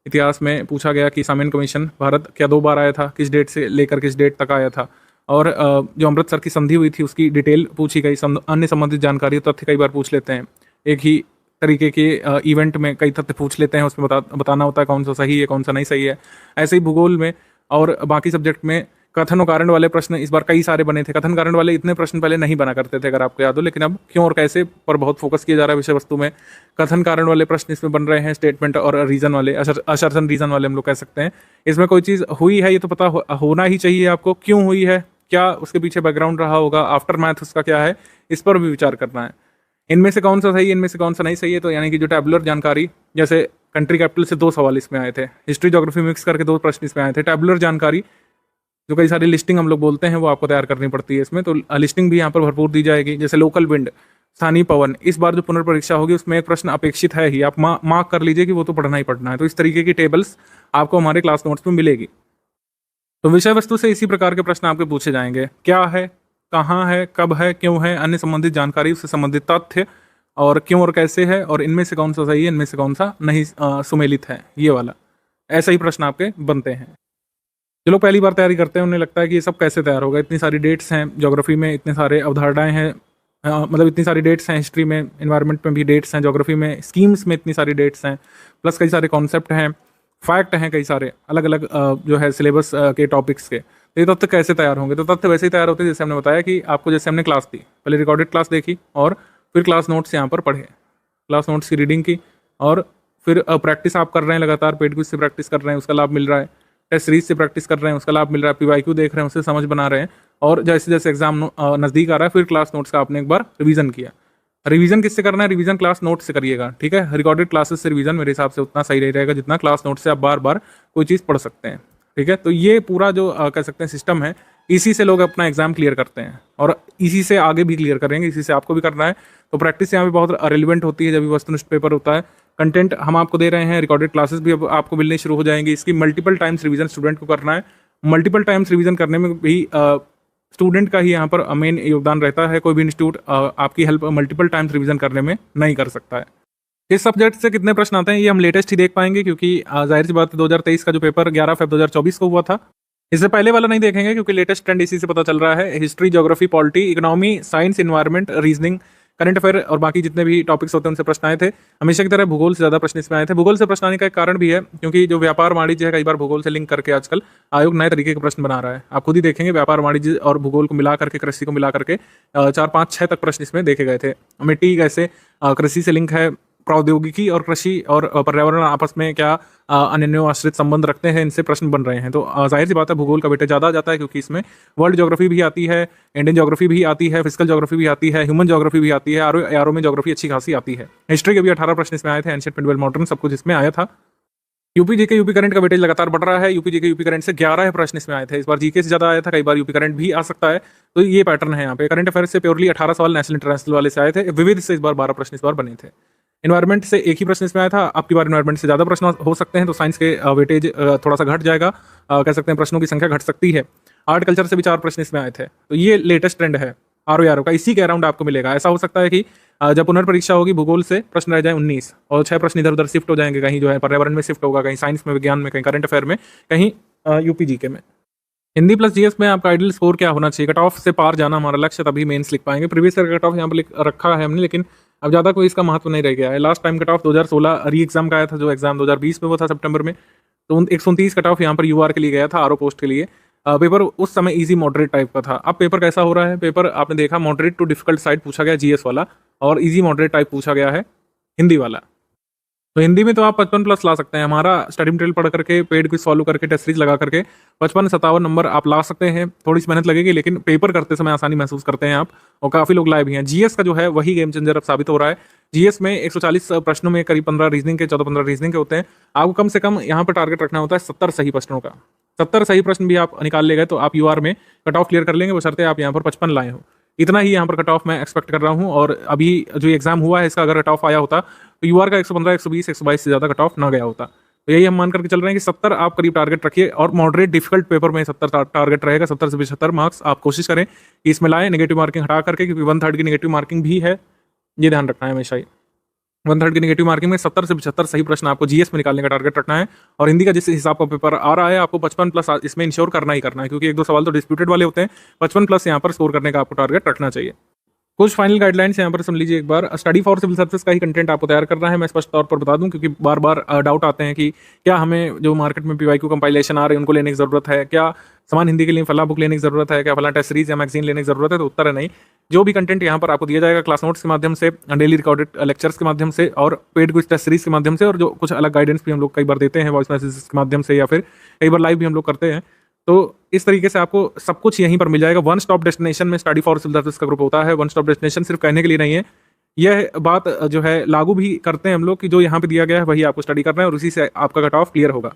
इतिहास में पूछा गया कि सामयिक कमीशन भारत क्या 2 बार आया था, किस डेट से लेकर किस डेट तक आया था। और जो अमृतसर की संधि हुई थी उसकी डिटेल पूछी गई। अन्य संबंधित जानकारी तथ्य कई बार पूछ लेते हैं। एक ही तरीके के इवेंट में कई तथ्य पूछ लेते हैं, उसमें बताना होता है कौन सा सही है कौन सा नहीं सही है। ऐसे ही भूगोल में और बाकी सब्जेक्ट में कथन और कारण वाले प्रश्न इस बार कई सारे बने थे। कथन कारण वाले इतने प्रश्न पहले नहीं बना करते थे अगर आपको याद हो, लेकिन अब क्यों और कैसे पर बहुत फोकस किया जा रहा है विषय वस्तु में। कथन कारण वाले प्रश्न इसमें बन रहे हैं, स्टेटमेंट और रीजन वाले, असर्शन रीजन वाले हम लोग कह सकते हैं। इसमें कोई चीज़ हुई है ये तो पता होना ही चाहिए आपको, क्यों हुई है, क्या उसके पीछे बैकग्राउंड रहा होगा, आफ्टर मैथ उसका क्या है, इस पर भी विचार करना है। इनमें से कौन सा सही है, इनमें से कौन सा नहीं सही है। तो यानी कि जो टैबुलर जानकारी, जैसे कंट्री कैपिटल से 2 सवाल इसमें आए थे, हिस्ट्री ज्योग्राफी मिक्स करके 2 प्रश्न इसमें आए थे। टैबुलर जानकारी जो कई सारी लिस्टिंग हम लोग बोलते हैं वो आपको तैयार करनी पड़ती है इसमें, तो लिस्टिंग भी यहाँ पर भरपूर दी जाएगी। जैसे लोकल विंड, स्थानीय पवन, इस बार जो पुनर्परीक्षा होगी उसमें एक प्रश्न अपेक्षित है ही, आप मार्क कर लीजिए कि वो तो पढ़ना ही पढ़ना है। तो इस तरीके की टेबल्स आपको हमारे क्लास नोट्स में मिलेगी। तो विषय वस्तु से इसी प्रकार के प्रश्न आपके पूछे जाएंगे, क्या है, कहाँ है, कब है, क्यों है, अन्य संबंधित जानकारी, उससे संबंधित तथ्य और क्यों और कैसे है, और इनमें से कौन सा सही है, इनमें से कौन सा नहीं सुमेलित है, ये वाला। ऐसा ही प्रश्न आपके बनते हैं। जो लोग पहली बार तैयारी करते हैं उन्हें लगता है कि ये सब कैसे तैयार होगा, इतनी सारी डेट्स हैं ज्योग्राफी में, इतने सारे अवधारणाएं हैं, मतलब इतनी सारी डेट्स हैं हिस्ट्री में, एनवायरनमेंट में भी डेट्स हैं, ज्योग्राफी में स्कीम्स में इतनी सारी डेट्स हैं, प्लस कई सारे कॉन्सेप्ट हैं, फैक्ट हैं कई सारे अलग अलग जो है सिलेबस के टॉपिक्स के। तो ये तथ्य कैसे तैयार होंगे? तो तथ्य वैसे ही तैयार होते हैं जैसे हमने बताया कि आपको, जैसे हमने क्लास दी, पहले रिकॉर्डेड क्लास देखी और फिर क्लास नोट्स यहाँ पर पढ़े, क्लास नोट्स की रीडिंग की और फिर प्रैक्टिस आप कर रहे हैं लगातार, पेड क्विज से प्रैक्टिस कर रहे हैं उसका लाभ मिल रहा है, टेस्ट सीरीज से प्रैक्टिस कर रहे हैं उसका लाभ मिल रहा है, पीवाईक्यू देख रहे हैं उससे समझ बना रहे हैं, और जैसे जैसे एग्जाम नज़दीक आ रहा है फिर क्लास नोट्स का आपने एक बार रिवीजन किया। रिवीजन किससे करना है? रिवीजन क्लास नोट्स से करिएगा, ठीक है। रिकॉर्डेड क्लासेस से रिवीजन मेरे हिसाब से उतना सही नहीं रहेगा जितना क्लास नोट्स से आप बार बार कोई चीज़ पढ़ सकते हैं, ठीक है। तो ये पूरा जो कह सकते हैं सिस्टम है, इसी से लोग अपना एग्जाम क्लियर करते हैं और इसी से आगे भी क्लियर करेंगे, इसी से आपको भी करना है। तो प्रैक्टिस यहाँ पे बहुत रेलिवेंट होती है जब भी वस्तुनिष्ठ पेपर होता है। कंटेंट हम आपको दे रहे हैं, रिकॉर्डेड क्लासेस भी अब आपको मिलनी शुरू हो जाएंगी। इसकी मल्टीपल टाइम्स रिवीजन स्टूडेंट को करना है। मल्टीपल टाइम्स रिवीजन करने में भी स्टूडेंट का ही यहाँ पर मेन योगदान रहता है। कोई भी इंस्टीट्यूट आपकी हेल्प मल्टीपल टाइम्स रिवीजन करने में नहीं कर सकता है। किस सब्जेक्ट से कितने प्रश्न आते हैं ये हम लेटेस्ट ही देख पाएंगे, क्योंकि जाहिर सी बात है 2023 का जो पेपर 11 फरवरी 2024 को हुआ था, इससे पहले वाला नहीं देखेंगे क्योंकि लेटेस्ट ट्रेंड इसी से पता चल रहा है। History, geography, polity, economy, science, environment, reasoning, current affair और बाकी जितने भी टॉपिक्स होते हैं उनसे प्रश्न आए थे। हमेशा की तरह भूगोल से ज्यादा प्रश्न इसमें आए थे। भूगोल से प्रश्न आने का एक कारण भी है, क्योंकि जो व्यापार वाणिज्य है कई बार भूगोल से लिंक करके आजकल आयोग नए तरीके के प्रश्न बना रहा है। आप खुद ही देखेंगे व्यापार वाणिज्य और भूगोल को मिला करके, कृषि को मिला करके 4, 5, 6 तक प्रश्न इसमें देखे गए थे। मिट्टी कैसे कृषि से लिंक है, प्रौद्योगिकी और कृषि और पर्यावरण आपस में क्या अन्योन्याश्रित संबंध रखते हैं, इनसे प्रश्न बन रहे हैं। तो जाहिर सी बात है भूगोल का वेटेज ज़्यादा आ जाता है, क्योंकि इसमें वर्ल्ड ज्योग्राफी भी आती है, इंडियन ज्योग्राफी भी आती है, फिजिकल ज्योग्राफी भी आती है, ह्यूमन ज्योग्राफी भी आती है, आरओ में ज्योग्राफी अच्छी खासी आती है। हिस्ट्री के भी 18 प्रश्न इसमें आए थे, एंशिएंट मिडिवल मॉडर्न सब कुछ इसमें आया था। यूपी जीके यूपी करंट का वेटेज लगातार बढ़ रहा है। यूपी जीके यूपी करंट से 11 प्रश्न इसमें आए थे। इस बार जीके से ज्यादा आया था, कई बार यूपी करंट भी आ सकता है। तो ये पैटर्न है यहाँ पे। करंट अफेयर से प्योरली 18 सवाल नेशनल इंटरनेशनल वाले से आए थे। विविध से इस बार 12 प्रश्न इस बार बने थे। इन्वायरमेंट से एक ही प्रश्न इसमें आया था। अब की बार इन्वायरमेंट से ज्यादा प्रश्न हो सकते हैं, तो साइंस के वेटेज थोड़ा सा घट जाएगा, कह सकते हैं प्रश्नों की संख्या घट सकती है। आर्ट कल्चर से भी 4 प्रश्न इसमें आए थे। तो ये लेटेस्ट ट्रेंड है आरओ का, इसी के अराउंड आपको मिलेगा। ऐसा हो सकता है कि जब पुनर्परीक्षा होगी भूगोल से प्रश्न रह जाए 19 और 6 प्रश्न इधर उधर शिफ्ट हो जाएंगे, कहीं जो है पर्यावरण में शिफ्ट होगा, कहीं साइंस में, विज्ञान में, कहीं करंट अफेयर में, कहीं यूपी जीके में। हिंदी प्लस जीएस में आपका आइडियल स्कोर क्या होना चाहिए? कट ऑफ से पार जाना हमारा लक्ष्य, तभी मेंस लिख पाएंगे। प्रीवियस ईयर का कट ऑफ यहाँ पर रखा है हमने, लेकिन अब ज़्यादा कोई इसका महत्व नहीं रह गया है। लास्ट टाइम कट ऑफ 2016 री एग्जाम का आया था, जो एग्जाम 2020 में वो था सितंबर में। तो 129 कट ऑफ यहाँ पर यूआर के लिए गया था, आरओ पोस्ट के लिए। पेपर उस समय इजी मॉडरेट टाइप का था। अब पेपर कैसा हो रहा है? पेपर आपने देखा मॉडरेट टू डिफिकल्ट साइड पूछा गया जीएस वाला, और इजी मॉडरेट टाइप पूछा गया है हिंदी वाला। तो हिंदी में तो आप 55 प्लस ला सकते हैं। हमारा स्टडी मटेरियल पढ़ करके, पेड क्विज फॉलो करके, टेस्ट सीरीज लगा करके 55-57 नंबर आप ला सकते हैं। थोड़ी सी मेहनत लगेगी, लेकिन पेपर करते समय आसानी महसूस करते हैं आप, और काफी लोग लाए भी हैं। जीएस का जो है वही गेम चेंजर अब साबित हो रहा है। जीएस में 140 प्रश्नों में करीब 15 रीजनिंग के, 14-15 रीजनिंग के होते हैं। आपको कम से कम यहाँ पर टारगेट रखना होता है 70 सही प्रश्नों का। 70 सही प्रश्न भी आप निकाल ले गए तो आप यूआर में कट ऑफ क्लियर कर लेंगे, बशर्ते आप यहाँ पर 55 लाए हो। इतना ही यहाँ पर कट ऑफ मैं एक्सपेक्ट कर रहा हूँ। और अभी जो एग्जाम हुआ है इसका अगर कट ऑफ आया होता तो यूआर का 115, 120, 122 से ज्यादा कट ऑफ ना गया होता। तो यही हम मान करके चल रहे हैं कि 70 आप करीब टारगेट रखिए, और मॉडरेट डिफिकल्ट पेपर में 70 टारगेट रहेगा। 70 से 75 मार्क्स आप कोशिश करें कि इसमें लाएं, नेगेटिव मार्किंग हटा करके, क्योंकि 1/3 की नेगेटिव मार्किंग भी है, ये ध्यान रखना है हमेशा ही। 1/3 की नेगेटिव मार्किंग में 70 से 75 सही प्रश्न आपको जीएस में निकालने का टारगेट रखना है। और हिंदी का जिस हिसाब का पेपर आ रहा है, आपको 55 प्लस इसमें इंश्योर करना ही करना है, क्योंकि 1-2 सवाल तो डिस्प्यूटेड वाले होते हैं। 55 प्लस यहाँ पर स्कोर करने का आपको टारगेट रखना चाहिए। कुछ फाइनल गाइडलाइंस यहाँ पर सुन लीजिए एक बार। स्टडी फॉर सिविल सर्विस का ही कंटेंट आपको तैयार करना है। मैं स्पष्ट तौर पर बता दूं, क्योंकि बार बार डाउट आते हैं कि क्या हमें जो मार्केट में पीवाईक्यू कंपाइलेशन आ रहे हैं उनको लेने की जरूरत है, क्या समान हिंदी के लिए फला बुक लेने की जरूरत है, क्या फला टेस्ट सीरीज या मैगजीन लेने की जरूरत है? तो उत्तर है नहीं। जो भी कंटेंट यहाँ पर आपको दिया जाएगा क्लास नोट्स के माध्यम से, डेली रिकॉर्डेड लेक्चर्स के माध्यम से, और पेड कुछ टेस्ट सीरीज के माध्यम से, और जो कुछ अलग गाइडेंस भी हम लोग कई बार देते हैं वॉइस मैसेज के माध्यम से, या फिर कई बार लाइव भी हम लोग करते हैं। तो इस तरीके से आपको सब कुछ यहीं पर मिल जाएगा। वन स्टॉप डेस्टिनेशन में स्टडी फॉर सिविल सर्विस का ग्रुप होता है। वन स्टॉप डेस्टिनेशन सिर्फ कहने के लिए नहीं है, यह बात जो है लागू भी करते हैं हम लोग, कि जो यहाँ पे दिया गया है वही आपको स्टडी करना है, और उसी से आपका कट ऑफ क्लियर होगा।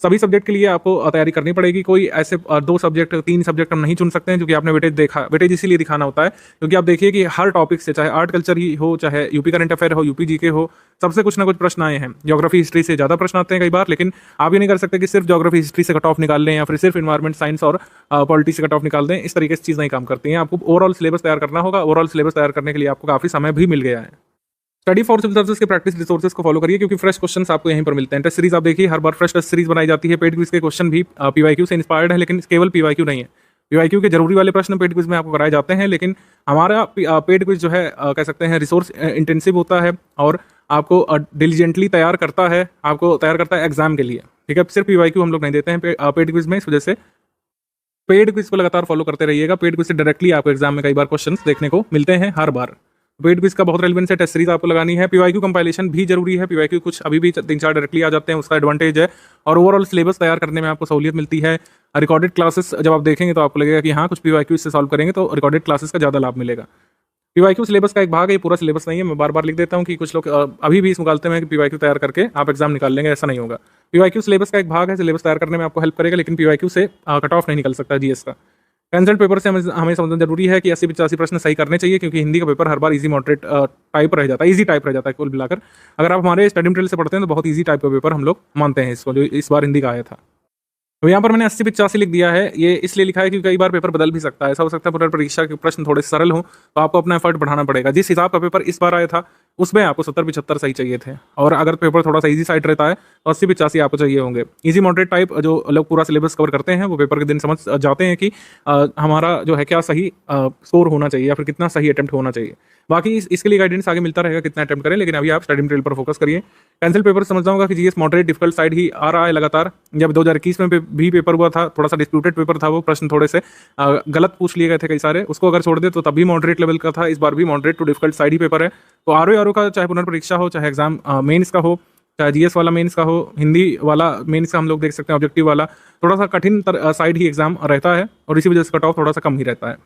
सभी सब्जेक्ट के लिए आपको तैयारी करनी पड़ेगी। कोई ऐसे 2 सब्जेक्ट, 3 सब्जेक्ट हम नहीं चुन सकते हैं, क्योंकि आपने वेटेज देखा। वेटेज इसीलिए दिखाना होता है क्योंकि आप देखिए कि हर टॉपिक से, चाहे आर्ट कल्चर ही हो, चाहे यूपी करंट अफेयर हो, यूपी जीके हो, सबसे कुछ ना कुछ प्रश्न आए हैं। ज्योग्राफी हिस्ट्री से ज्यादा प्रश्न आते हैं कई बार, लेकिन आप ये नहीं कर सकते कि सिर्फ ज्योग्राफी हिस्ट्री से कट ऑफ निकाल लें, या फिर सिर्फ इन्वायरमेंट साइंस और पॉलिटी से कट ऑफ निकाल दें। इस तरीके से चीज़ नहीं काम करती है। आपको ओवरऑल सिलेबस तैयार करना होगा। ओवरऑल सिलेबस तैयार करने के लिए आपको काफी समय भी मिल गया है। स्टडी फॉर सिविल सर्विस के प्रैक्टिस रिसोर्सेज को फॉलो करिए, क्योंकि फ्रेश क्वेश्चंस आपको यहीं पर मिलते हैं। टेस्ट सीरीज आप देखिए, हर बार फ्रेश टेस्ट सीरीज बनाई जाती है। पेड क्विज के क्वेश्चन भी पीवाईक्यू से इंस्पायर्ड है, लेकिन केवल पीवाईक्यू नहीं है। पीवाईक्यू के जरूरी वाले प्रश्न पेड क्विज में आपको कराए जाते हैं, लेकिन हमारा पेड क्विज जो है कह सकते हैं रिसोर्स इंटेंसिव होता है, और आपको डिलीजेंटली तैयार करता है, आपको तैयार करता है एग्जाम के लिए। ठीक है, सिर्फ पीवाईक्यू हम लोग नहीं देते हैं पेड क्विज में। इस वजह से पेड क्विज को लगातार फॉलो करते रहिएगा। पेड क्विज से डायरेक्टली आपको एग्जाम में कई बार क्वेश्चंस देखने को मिलते हैं हर बार। पेड क्विज का बहुत रेलेवेंस है। टेस्ट सीरीज आपको लगानी है। पीवाईक्यू कंपाइलेशन भी जरूरी है। पीवाईक्यू कुछ अभी भी 3-4 डायरेक्टली आ जाते हैं, उसका एडवांटेज है। और ओवरऑल सिलेबस तैयार करने में आपको सहूलियत मिलती है। रिकॉर्डेड क्लासेस जब आप देखेंगे तो आपको लगेगा कि हाँ, कुछ पीवाईक्यू इससे सॉल्व करेंगे तो रिकॉर्डेड क्लासेस का ज़्यादा लाभ मिलेगा। पीवाईक्यू सिलेबस का एक भाग है, ये पूरा सिलेबस नहीं है। मैं बार बार लिख देता हूँ कि कुछ लोग अभी भी इस मुकालते में कि पीवाईक्यू तैयार करके आप एग्जाम निकाल लेंगे, ऐसा नहीं होगा। पीवाईक्यू सिलेबस का एक भाग है, सिलेबस तैयार करने में आपको हेल्प करेगा, लेकिन पीवाईक्यू से कट ऑफ नहीं निकल सकता जीएस का। कंसल्ट पेपर से हमें समझना जरूरी है कि 80-85 प्रश्न सही करने चाहिए, क्योंकि हिंदी का पेपर हर बार इजी मॉडरेट टाइप रह जाता है, इजी टाइप रह जाता है कुल मिलाकर। अगर आप हमारे स्टडी मटेरियल से पढ़ते हैं तो बहुत इजी टाइप का पेपर हम लोग मानते हैं इसको, जो इस बार हिंदी का आया था। तो यहाँ पर मैंने 80-85 लिख दिया है। ये इसलिए लिखा है क्योंकि कई बार पेपर बदल भी सकता है। ऐसा हो सकता है पुनर्परीक्षा के प्रश्न थोड़े सरल हों, तो आपको अपना एफर्ट बढ़ाना पड़ेगा। जिस हिसाब का पेपर इस बार आया था उसमें आपको 70-75 सही चाहिए थे, और अगर पेपर थोड़ा सा इजी साइड रहता है तो 80-85 आपको चाहिए होंगे। इजी मॉडरेट टाइप जो लोग पूरा सिलेबस कवर करते हैं वो पेपर के दिन समझ जाते हैं कि हमारा जो है क्या सही स्कोर होना चाहिए या फिर कितना सही अटेम्प्ट होना चाहिए। बाकी इसके लिए गाइडेंस आगे मिलता रहेगा कितना अटेम्प्ट करें, लेकिन अभी आप स्टडी मटेरियल पर फोकस करिए। कैंसिल पेपर समझता हूँ कि जीएस मॉडरेट डिफिकल्ट साइड ही आ रहा है लगातार। जब 2021 में भी पेपर हुआ था, थोड़ा सा डिस्प्यूटेड पेपर था, वो प्रश्न थोड़े से गलत पूछ लिए गए थे कई सारे, उसको अगर छोड़ दे तो तब भी मॉडरेट लेवल का था, इस बार भी मॉडरेट टू डिफिकल्ट साइड ही पेपर है। तो आरओ का चाहे पुनर्परीक्षा हो, चाहे एग्जाम मेंस का हो, चाहे जीएस वाला मेंस का हो, हिंदी वाला मेंस का हम लोग देख सकते हैं ऑब्जेक्टिव वाला, थोड़ा सा कठिन साइड ही एग्जाम रहता है और इसी वजह से कट ऑफ थोड़ा सा कम ही रहता है।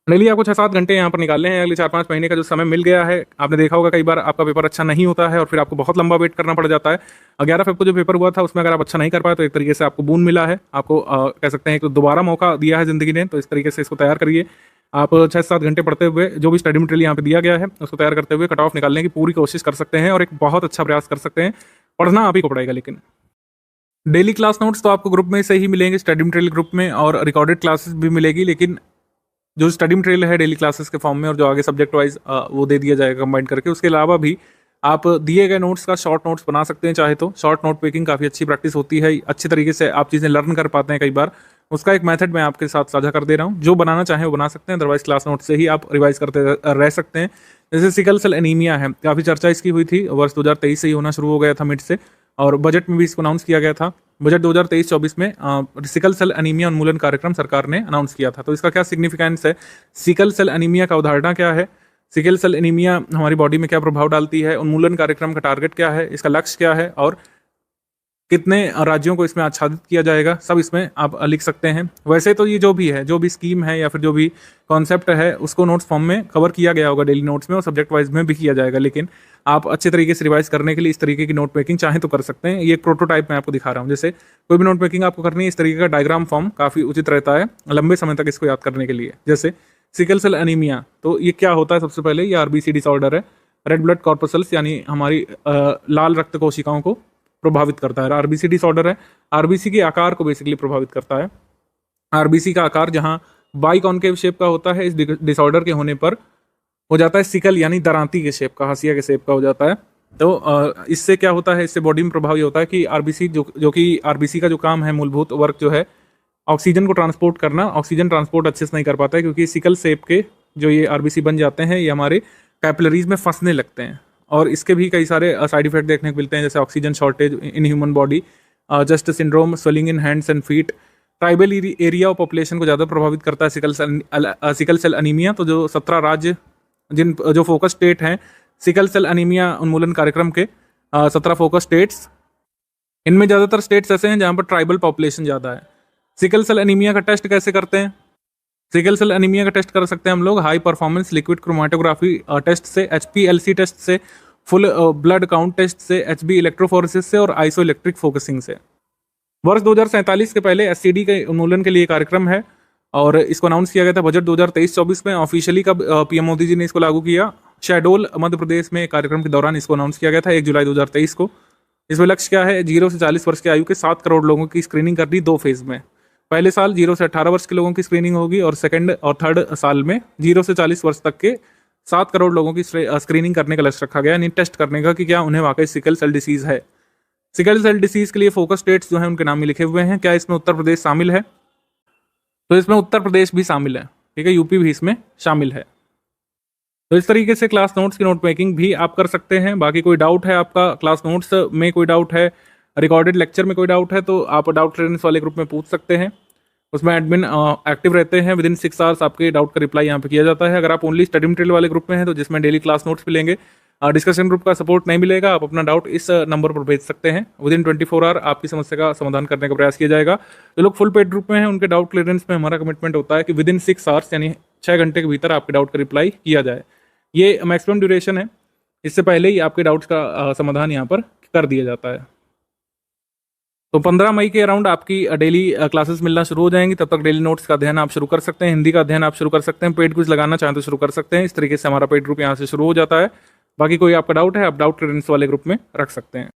डेली आपको 6-7 घंटे यहाँ पर निकालने हैं। अगले 4-5 महीने का जो समय मिल गया है, आपने देखा होगा कई बार आपका पेपर अच्छा नहीं होता है और फिर आपको बहुत लंबा वेट करना पड़ जाता है। 11 फ़रवरी को जो पेपर हुआ था उसमें अगर आप अच्छा नहीं कर पाए तो एक तरीके से आपको बून मिला है, आपको कह सकते हैं कि दोबारा मौका दिया है ज़िंदगी ने। तो इस तरीके से इसको तैयार करिए। आप 6-7 घंटे पढ़ते हुए जो भी स्टडी मटेरियल यहाँ पे दिया गया है उसको तैयार करते हुए कट ऑफ निकालने की पूरी कोशिश कर सकते हैं और एक बहुत अच्छा प्रयास कर सकते हैं। पढ़ना आप ही को पड़ेगा। लेकिन डेली क्लास नोट्स तो आपको ग्रुप में से ही मिलेंगे, स्टडी मटेरियल ग्रुप में, और रिकॉर्डेड क्लासेस भी मिलेगी। लेकिन जो स्टडी मटेरियल है डेली क्लासेस के फॉर्म में और जो आगे सब्जेक्ट वाइज वो दे दिया जाएगा कंबाइन करके, उसके अलावा भी आप दिए गए नोट्स का शॉर्ट नोट्स बना सकते हैं। चाहे तो शॉर्ट नोट मेकिंग काफ़ी अच्छी प्रैक्टिस होती है, अच्छी तरीके से आप चीज़ें लर्न कर पाते हैं कई बार। उसका एक मेथड मैं आपके साथ साझा कर दे रहा हूँ, जो बनाना चाहें वो बना सकते हैं, अदरवाइज क्लास नोट से ही आप रिवाइज करते रह सकते हैं। जैसे सिकल सेल एनीमिया है, काफ़ी चर्चा इसकी हुई थी, वर्ष 2023 से ही होना शुरू हो गया था मिड से, और बजट में भी इसको अनाउंस किया गया था। बजट 2023-24 में सिकल सेल एनीमिया उन्मूलन कार्यक्रम सरकार ने अनाउंस किया था। तो इसका क्या सिग्निफिकेंस है, सिकल सेल एनीमिया का अवधारणा क्या है, सिकल सेल एनीमिया हमारी बॉडी में क्या प्रभाव डालती है, उन्मूलन कार्यक्रम का टारगेट क्या है, इसका लक्ष्य क्या है, और कितने राज्यों को इसमें आच्छादित किया जाएगा, सब इसमें आप लिख सकते हैं। वैसे तो ये जो भी स्कीम है या फिर जो भी कॉन्सेप्ट है उसको नोट्स फॉर्म में कवर किया गया होगा डेली नोट्स में, और सब्जेक्ट वाइज में भी किया जाएगा। लेकिन आप अच्छे तरीके से रिवाइज करने के लिए इस तरीके की नोट मेकिंग चाहें तो कर सकते हैं। ये एक प्रोटोटाइप मैं आपको दिखा रहा हूँ। जैसे कोई भी नोट मेकिंग आपको करनी है, इस तरीके का डायग्राम फॉर्म काफ़ी उचित रहता है लंबे समय तक इसको याद करने के लिए। जैसे सिकल सेल एनीमिया, तो ये क्या होता है, सबसे पहले ये आरबीसी डिसऑर्डर है, रेड ब्लड कॉर्पसल्स यानी हमारी लाल रक्त कोशिकाओं को प्रभावित करता है। आरबीसी डिसऑर्डर है, आरबीसी के आकार को बेसिकली प्रभावित करता है। आरबीसी का आकार जहाँ बाइकॉन्केव शेप का होता है, इस डिसऑर्डर के होने पर हो जाता है सिकल यानी दरांती के शेप का, हंसिया के शेप का हो जाता है। तो इससे क्या होता है, इससे बॉडी में प्रभाव ये होता है कि आरबीसी जो कि आरबीसी का जो काम है, मूलभूत वर्क जो है ऑक्सीजन को ट्रांसपोर्ट करना, ऑक्सीजन ट्रांसपोर्ट अच्छे से नहीं कर पाता है, क्योंकि सिकल शेप के जो ये आरबीसी बन जाते हैं ये हमारे कैपिलरीज में फंसने लगते हैं, और इसके भी कई सारे साइड इफेक्ट देखने को मिलते हैं, जैसे oxygen shortage in human body, just syndrome, swelling in hands and feet. Tribal area of population को ज़्यादा प्रभावित करता है सिकल सेल अनीमिया। तो जो 17 राज्य जो फोकस स्टेट हैं सिकल सेल अनीमिया उन्मूलन कार्यक्रम के, 17 फोकस स्टेट्स, इनमें ज़्यादातर स्टेट्स ऐसे हैं जहाँ पर ट्राइबल पॉपुलेशन ज़्यादा है। सिकल सेल अनीमिया का टेस्ट कैसे करते हैं, सिकल सेल अनीमिया का टेस्ट कर सकते हैं हम लोग high performance liquid chromatography test से, HPLC टेस्ट से, फुल ब्लड काउंट टेस्ट से, HB इलेक्ट्रोफोरेसिस से और आइसो इलेक्ट्रिक फोकसिंग से। वर्ष 2047 के पहले SCD के उन्मूलन के लिए कार्यक्रम है, और इसको अनाउंस किया गया था बजट 2023-24 में। ऑफिशियली कब PM मोदी जी ने इसको लागू किया, शहडोल मध्य प्रदेश में कार्यक्रम के दौरान इसको अनाउंस किया गया था 1 जुलाई 2023 को। इसमें लक्ष्य क्या है, 0 से 40 वर्ष की आयु के 7 करोड़ लोगों की स्क्रीनिंग करनी 2 फेज में। पहले साल 0 से 18 वर्ष के लोगों की स्क्रीनिंग होगी, और सेकंड और थर्ड साल में 0 से 40 वर्ष तक के 7 करोड़ लोगों की स्क्रीनिंग करने का लक्ष्य रखा गया, यानी टेस्ट करने का कि क्या उन्हें वाकई सिकल सेल डिसीज है। सिकल सेल डिसीज के लिए फोकस स्टेट्स जो है उनके नाम में लिखे हुए हैं। क्या इसमें उत्तर प्रदेश शामिल है, तो इसमें उत्तर प्रदेश भी शामिल है, ठीक है, यूपी भी इसमें शामिल है। तो इस तरीके से क्लास नोट्स की नोट मेकिंग भी आप कर सकते हैं। बाकी कोई डाउट है आपका, क्लास नोट्स में कोई डाउट है, रिकॉर्डेड लेक्चर में कोई डाउट है, तो आप डाउट क्लियरेंस वाले ग्रुप में पूछ सकते हैं। उसमें एडमिन एक्टिव रहते हैं, विदिन 6 आवर्स आपके डाउट का रिप्लाई यहाँ पे किया जाता है। अगर आप ओनली स्टडी मटेरियल वाले ग्रुप में हैं तो जिसमें डेली क्लास नोट्स मिलेंगे, डिस्कशन ग्रुप का सपोर्ट नहीं मिलेगा, आप अपना डाउट इस नंबर पर भेज सकते हैं। विदिन 24 आवर आपकी समस्या का समाधान करने का प्रयास किया जाएगा। जो लोग फुल पेड ग्रुप में हैं उनके डाउट क्लियरेंस में हमारा कमिटमेंट होता है कि विदिन 6 आवर्स यानी 6 घंटे के भीतर आपके डाउट का रिप्लाई किया जाए। ये मैक्सिमम ड्यूरेशन है, इससे पहले ही आपके डाउट्स का समाधान यहाँ पर कर दिया जाता है। तो 15 मई के अराउंड आपकी डेली क्लासेस मिलना शुरू हो जाएंगी। तब तक डेली नोट्स का अध्ययन आप शुरू कर सकते हैं, हिंदी का अध्ययन आप शुरू कर सकते हैं, पेड क्विज लगाना चाहें तो शुरू कर सकते हैं। इस तरीके से हमारा पेड ग्रुप यहाँ से शुरू हो जाता है। बाकी कोई आपका डाउट है, आप डाउट क्लियरेंस वाले ग्रुप में रख सकते हैं।